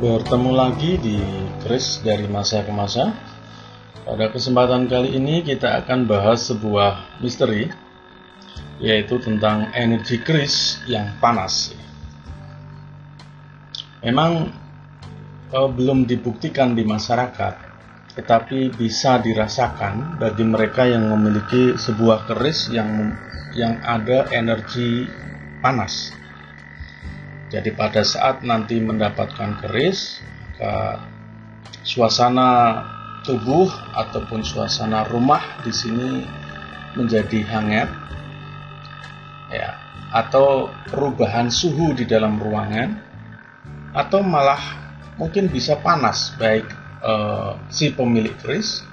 Bertemu lagi di Kris dari masa ke masa. Pada kesempatan kali ini kita akan bahas sebuah misteri, yaitu tentang energi kris yang panas. Memang belum dibuktikan di masyarakat, tetapi bisa dirasakan bagi mereka yang memiliki sebuah keris yang ada energi panas. Jadi pada saat nanti mendapatkan keris, maka suasana tubuh ataupun suasana rumah di sini menjadi hangat, ya, atau perubahan suhu di dalam ruangan, atau malah mungkin bisa panas, baik si pemilik keris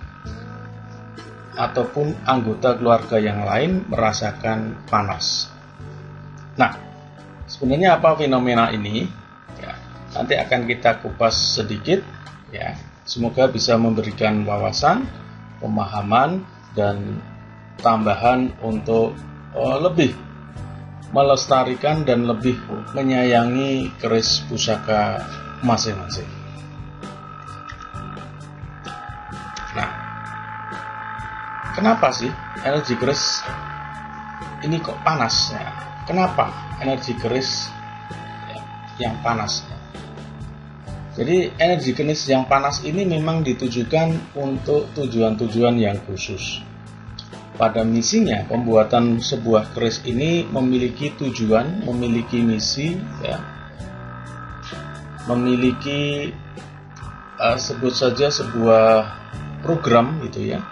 ataupun anggota keluarga yang lain merasakan panas. Nah, sebenarnya apa fenomena ini? Ya, nanti akan kita kupas sedikit, ya. Semoga bisa memberikan wawasan, pemahaman, dan tambahan untuk lebih melestarikan dan lebih menyayangi keris pusaka masing-masing. Nah, kenapa sih energi keris ini kok panas? Ya, kenapa energi keris yang panas? Jadi energi keris yang panas ini memang ditujukan untuk tujuan-tujuan yang khusus. Pada misinya, pembuatan sebuah keris ini memiliki tujuan, memiliki misi, ya, memiliki sebut saja sebuah program gitu ya,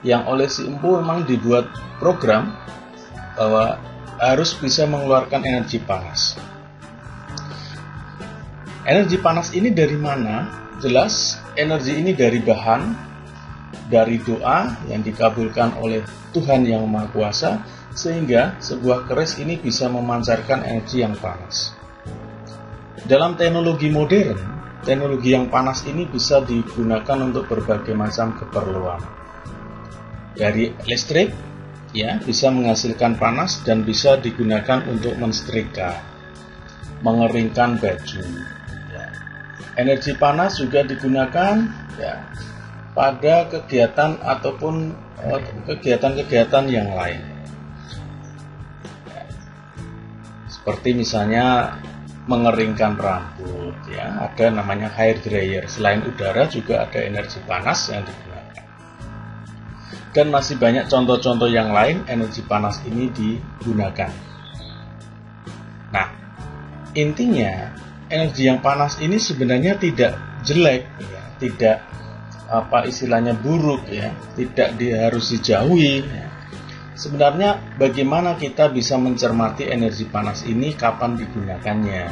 yang oleh si empu memang dibuat program bahwa harus bisa mengeluarkan energi panas. Energi panas ini dari mana? Jelas energi ini dari bahan, dari doa yang dikabulkan oleh Tuhan Yang Maha Kuasa, sehingga sebuah keris ini bisa memancarkan energi yang panas. Dalam teknologi modern, teknologi yang panas ini bisa digunakan untuk berbagai macam keperluan. Dari listrik, ya, bisa menghasilkan panas dan bisa digunakan untuk mensetrika, mengeringkan baju. Energi panas juga digunakan, ya, pada kegiatan ataupun kegiatan-kegiatan yang lain. Seperti misalnya mengeringkan rambut, ya, ada namanya hair dryer. Selain udara juga ada energi panas yang digunakan. Dan masih banyak contoh-contoh yang lain energi panas ini digunakan. Nah, intinya energi yang panas ini sebenarnya tidak jelek, ya, tidak istilahnya buruk, ya, tidak harus dijauhi. Ya. Sebenarnya bagaimana kita bisa mencermati energi panas ini, kapan digunakannya.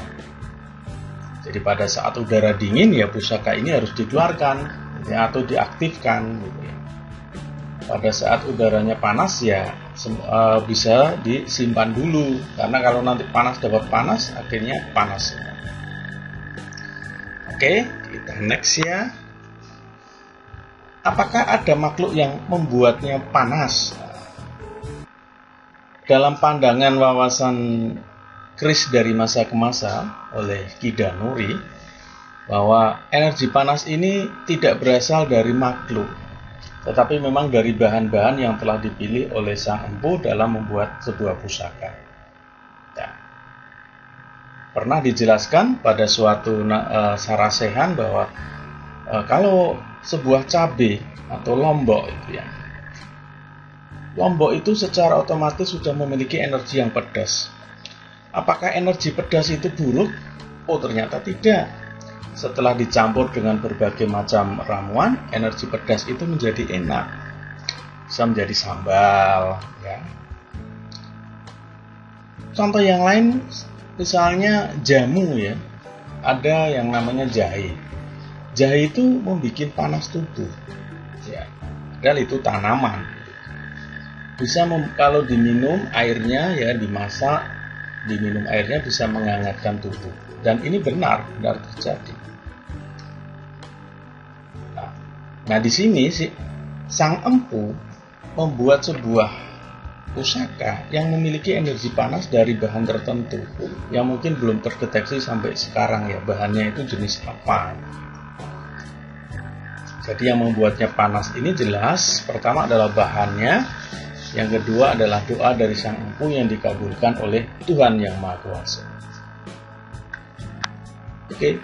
Jadi pada saat udara dingin, ya pusaka ini harus dikeluarkan, ya, atau diaktifkan. Gitu ya. Pada saat udaranya panas, ya bisa disimpan dulu, karena kalau nanti panas dapat panas, akhirnya panas. Oke, kita next ya. Apakah ada makhluk yang membuatnya panas? Dalam pandangan wawasan kris dari masa ke masa oleh Ki Danuri, bahwa energi panas ini tidak berasal dari makhluk, tetapi memang dari bahan-bahan yang telah dipilih oleh sang empu dalam membuat sebuah pusaka. Pernah dijelaskan pada suatu sarasehan bahwa kalau sebuah cabai atau lombok itu, ya, lombok itu secara otomatis sudah memiliki energi yang pedas. Apakah energi pedas itu buruk? Oh, ternyata tidak. Setelah dicampur dengan berbagai macam ramuan, energi pedas itu menjadi enak, bisa menjadi sambal, ya. Contoh yang lain, misalnya jamu, ya, ada yang namanya jahe. Jahe itu membuat panas tubuh, ya, padahal itu tanaman. Bisa kalau diminum airnya, ya, dimasak, diminum airnya bisa menghangatkan tubuh. Dan ini benar terjadi. Nah, di sini sih sang empu membuat sebuah pusaka yang memiliki energi panas dari bahan tertentu yang mungkin belum terdeteksi sampai sekarang ya, bahannya itu jenis apa. Jadi yang membuatnya panas ini jelas, pertama adalah bahannya, yang kedua adalah doa dari sang empu yang dikabulkan oleh Tuhan Yang Maha Kuasa. Oke.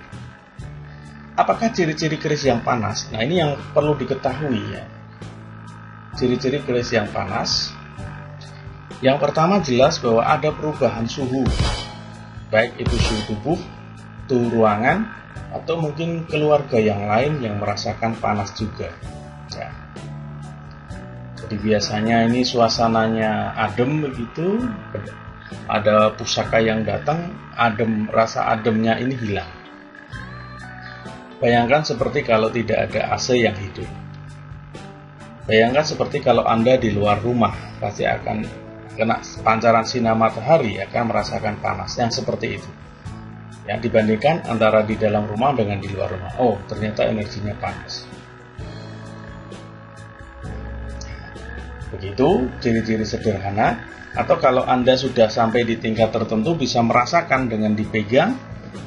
Apakah ciri-ciri keris yang panas? Nah, ini yang perlu diketahui ya. Ciri-ciri keris yang panas. Yang pertama jelas bahwa ada perubahan suhu, baik itu suhu tubuh, suhu ruangan, atau mungkin keluarga yang lain yang merasakan panas juga. Ya. Jadi biasanya ini suasananya adem begitu, ada pusaka yang datang, adem, rasa ademnya ini hilang. Bayangkan seperti kalau tidak ada AC yang hidup. Bayangkan seperti kalau Anda di luar rumah, pasti akan kena pancaran sinar matahari, akan merasakan panas yang seperti itu. Ya, dibandingkan antara di dalam rumah dengan di luar rumah. Oh, ternyata energinya panas. Begitu ciri-ciri sederhana. Atau kalau Anda sudah sampai di tingkat tertentu, bisa merasakan dengan dipegang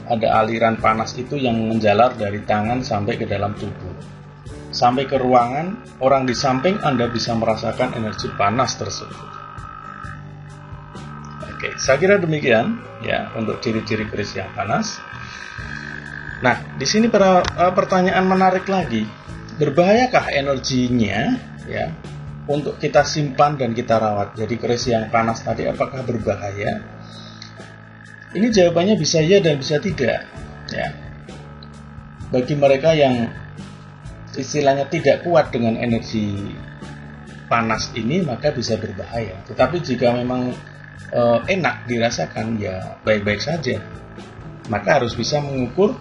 ada aliran panas itu yang menjalar dari tangan sampai ke dalam tubuh. Sampai ke ruangan, orang di samping Anda bisa merasakan energi panas tersebut. Oke, saya kira demikian ya untuk ciri-ciri keris yang panas. Nah, di sini pertanyaan menarik lagi. Berbahayakah energinya ya untuk kita simpan dan kita rawat? Jadi keris yang panas tadi apakah berbahaya? Ini jawabannya bisa ya dan bisa tidak ya. Bagi mereka yang istilahnya tidak kuat dengan energi panas ini, maka bisa berbahaya. Tetapi jika memang enak dirasakan, ya baik-baik saja. Maka harus bisa mengukur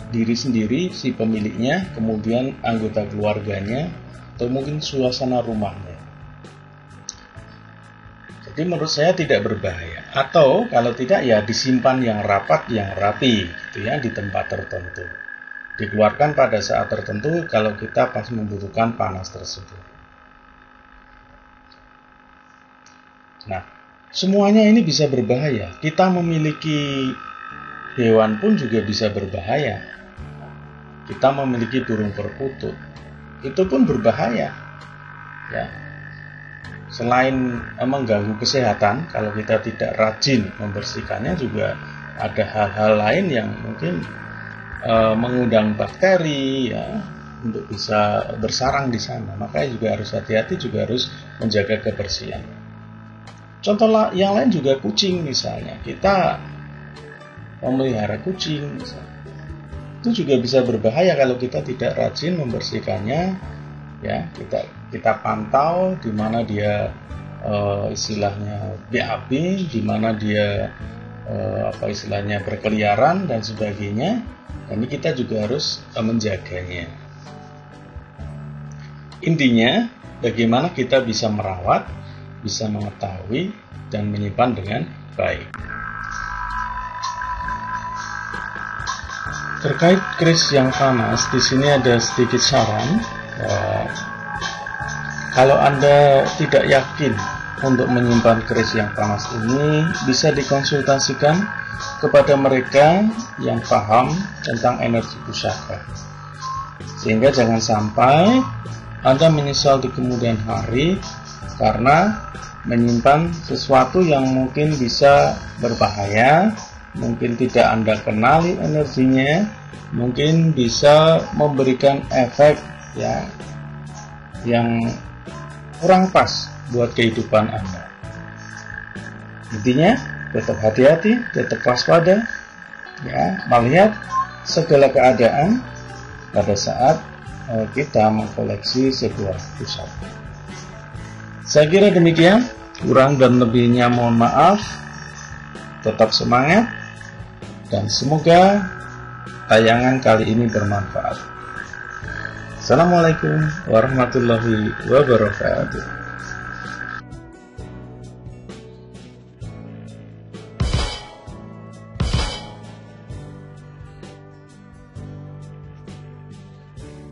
diri sendiri, si pemiliknya, kemudian anggota keluarganya, atau mungkin suasana rumahnya. Jadi menurut saya tidak berbahaya. Atau kalau tidak ya disimpan yang rapat, yang rapi gitu ya, di tempat tertentu. Dikeluarkan pada saat tertentu kalau kita pas membutuhkan panas tersebut. Nah, semuanya ini bisa berbahaya. Kita memiliki hewan pun juga bisa berbahaya. Kita memiliki burung perkutut, itu pun berbahaya. Ya. Selain mengganggu kesehatan, kalau kita tidak rajin membersihkannya, juga ada hal-hal lain yang mungkin mengundang bakteri ya untuk bisa bersarang di sana. Makanya juga harus hati-hati, juga harus menjaga kebersihan. Contoh yang lain juga kucing misalnya. Kita memelihara kucing misalnya. Itu juga bisa berbahaya kalau kita tidak rajin membersihkannya. Ya, kita pantau di mana dia istilahnya BAB, di mana dia istilahnya berkeliaran dan sebagainya. Dan ini kita juga harus menjaganya. Intinya, bagaimana kita bisa merawat, bisa mengetahui dan menyimpan dengan baik. Terkait keris yang panas, di sini ada sedikit saran. Kalau Anda tidak yakin untuk menyimpan keris yang panas ini, bisa dikonsultasikan kepada mereka yang paham tentang energi pusaka. Sehingga jangan sampai Anda menyesal di kemudian hari karena menyimpan sesuatu yang mungkin bisa berbahaya, mungkin tidak Anda kenali energinya, mungkin bisa memberikan efek ya yang kurang pas buat kehidupan Anda. Intinya tetap hati-hati, tetap waspada ya, melihat segala keadaan pada saat kita mengkoleksi sebuah pusaka. Saya kira demikian, kurang dan lebihnya mohon maaf. Tetap semangat dan semoga tayangan kali ini bermanfaat. Assalamualaikum warahmatullahi wabarakatuh.